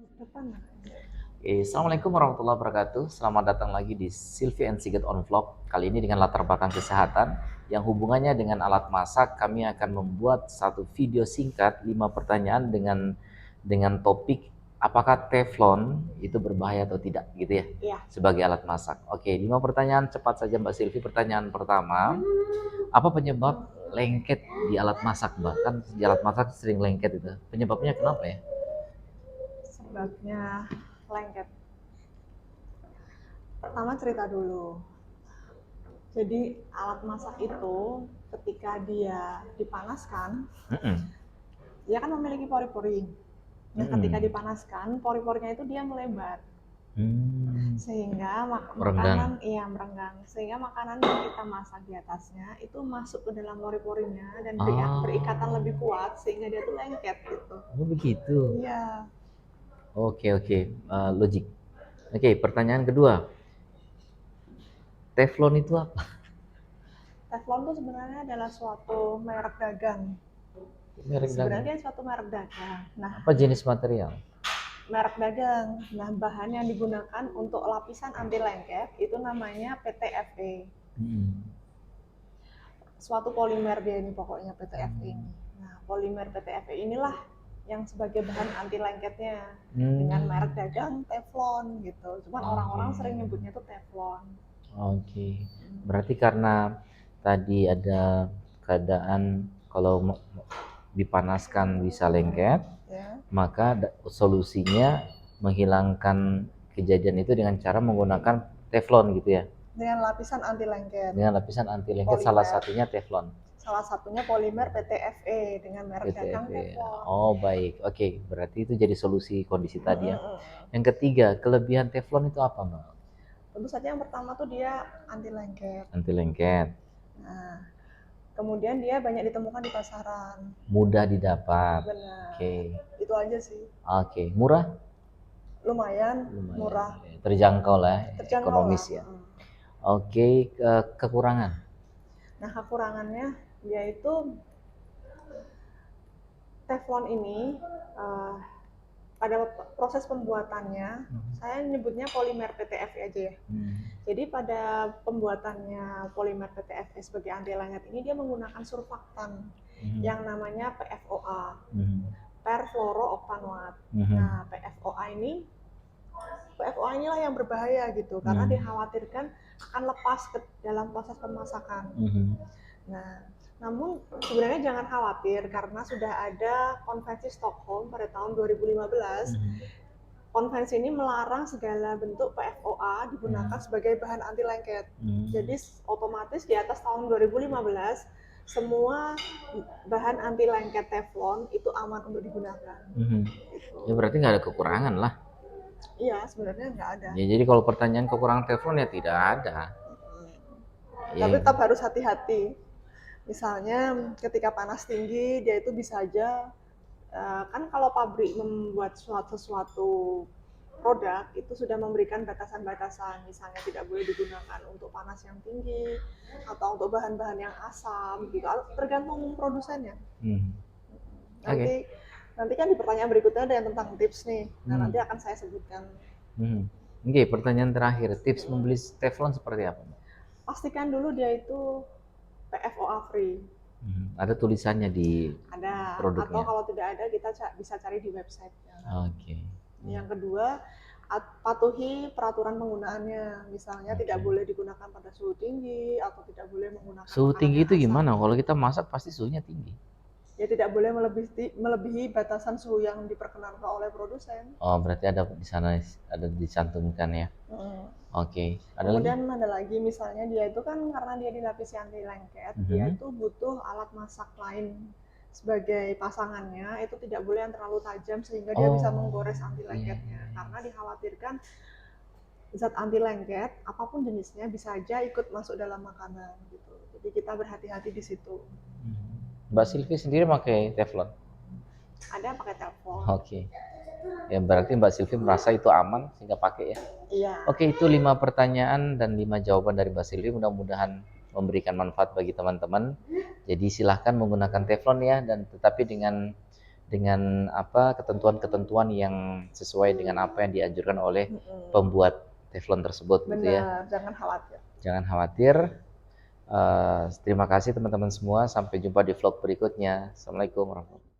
Depan lah. Assalamualaikum warahmatullahi wabarakatuh. Selamat datang lagi di Sylvie and Sigit on Vlog. Kali ini dengan latar belakang kesehatan yang hubungannya dengan alat masak. Kami akan membuat satu video singkat 5 pertanyaan dengan topik apakah teflon itu berbahaya atau tidak, gitu ya, Iya. sebagai alat masak. Oke, 5 pertanyaan cepat saja Mbak Sylvie. Pertanyaan pertama, apa penyebab lengket di alat masak, Mbak? Kan di alat masak sering lengket itu. Penyebabnya kenapa ya? Sebabnya lengket. Pertama cerita dulu. Jadi alat masak itu ketika dia dipanaskan, Mm-mm. dia kan memiliki pori-pori. Nah, ketika Mm-mm. dipanaskan, pori-porinya itu dia melebar sehingga Merenggang. makanan merenggang. Sehingga makanan yang kita masak di atasnya itu masuk ke dalam pori-porinya dan berikatan lebih kuat sehingga dia tuh lengket gitu. Oh begitu. Iya. Oke oke. Logik. Oke, pertanyaan kedua. Teflon itu apa? Teflon itu sebenarnya adalah suatu merek dagang. Merek dagang. Sebenarnya dia suatu merek dagang. Nah, Apa jenis material? merek dagang. Nah, bahan yang digunakan untuk lapisan anti lengket itu namanya PTFE. Suatu polimer dia ini pokoknya PTFE ini. Nah, polimer PTFE inilah yang sebagai bahan anti lengketnya dengan merek dagang Teflon gitu. Cuman orang-orang sering nyebutnya tuh Teflon. Oke. Berarti karena tadi ada keadaan kalau dipanaskan bisa lengket, Ya. maka solusinya menghilangkan kejadian itu dengan cara menggunakan teflon gitu ya. Dengan lapisan anti lengket. Dengan lapisan anti lengket, salah satunya teflon. Salah satunya polimer PTFE dengan merek dagang PTFE. Teflon. Oh baik, oke. Berarti itu jadi solusi kondisi tadi ya. Yang ketiga, kelebihan teflon itu apa, Mbak? Tentu saja yang pertama tuh dia anti lengket. Anti lengket. Nah, kemudian dia banyak ditemukan di pasaran. Mudah didapat. Benar. Oke. Itu aja sih. Oke, murah? Lumayan murah. Terjangkau lah, Terjangkau ekonomis lah. ya. Oke, kekurangan. Nah, kekurangannya yaitu teflon ini pada proses pembuatannya, saya nyebutnya polimer PTFE aja ya. Jadi pada pembuatannya polimer PTFE sebagai anti lengket ini dia menggunakan surfaktan yang namanya PFOA, perfluorooctanoat. Nah, PFOA inilah yang berbahaya gitu karena dikhawatirkan akan lepas ke dalam proses pemasakan. Nah, namun sebenarnya jangan khawatir karena sudah ada konvensi Stockholm pada tahun 2015. Konvensi ini melarang segala bentuk PFOA digunakan sebagai bahan anti lengket. Jadi otomatis di atas tahun 2015 semua bahan anti lengket teflon itu aman untuk digunakan. Gitu. Ya berarti nggak ada kekurangan lah. Iya, sebenarnya nggak ada. Ya, jadi kalau pertanyaan kekurangan teflon ya tidak ada. Tapi tetap harus hati-hati. Misalnya ketika panas tinggi dia itu bisa aja kan kalau pabrik membuat sesuatu produk itu sudah memberikan batasan-batasan, misalnya tidak boleh digunakan untuk panas yang tinggi atau untuk bahan-bahan yang asam gitu, tergantung produsennya. Nanti kan di pertanyaan berikutnya ada yang tentang tips nih. Nah, nanti akan saya sebutkan. Oke, pertanyaan terakhir, tips membeli teflon seperti apa? Pastikan dulu dia itu PFOA free. Ada tulisannya di produknya. Atau kalau tidak ada kita bisa cari di website. Oke. Yang kedua, patuhi peraturan penggunaannya. Misalnya tidak boleh digunakan pada suhu tinggi atau tidak boleh menggunakan suhu tinggi itu asam. gimana? Kalau kita masak pasti suhunya tinggi. Ya tidak boleh melebihi batasan suhu yang diperkenankan oleh produsen. Oh, berarti ada di sana ada dicantumkan ya. Oke. Kemudian ada lagi misalnya dia itu kan karena dia dilapisi anti lengket, dia itu butuh alat masak lain sebagai pasangannya, itu tidak boleh yang terlalu tajam sehingga dia bisa menggores anti lengketnya. Karena dikhawatirkan zat anti lengket apapun jenisnya bisa aja ikut masuk dalam makanan gitu. Jadi kita berhati-hati di situ. Mbak Sylvie sendiri pakai teflon? Ada yang pakai teflon. Oke. Ya berarti Mbak Sylvie merasa itu aman sehingga pakai ya. Iya. Oke, itu 5 pertanyaan dan 5 jawaban dari Mbak Sylvie. Mudah-mudahan memberikan manfaat bagi teman-teman. Jadi silahkan menggunakan teflon ya, dan tetapi dengan dengan apa ketentuan-ketentuan yang sesuai dengan apa yang dianjurkan oleh pembuat teflon tersebut. Benar, gitu ya. jangan khawatir. Jangan khawatir. Terima kasih teman-teman semua. Sampai jumpa di vlog berikutnya. Assalamualaikum warahmatullahi wabarakatuh.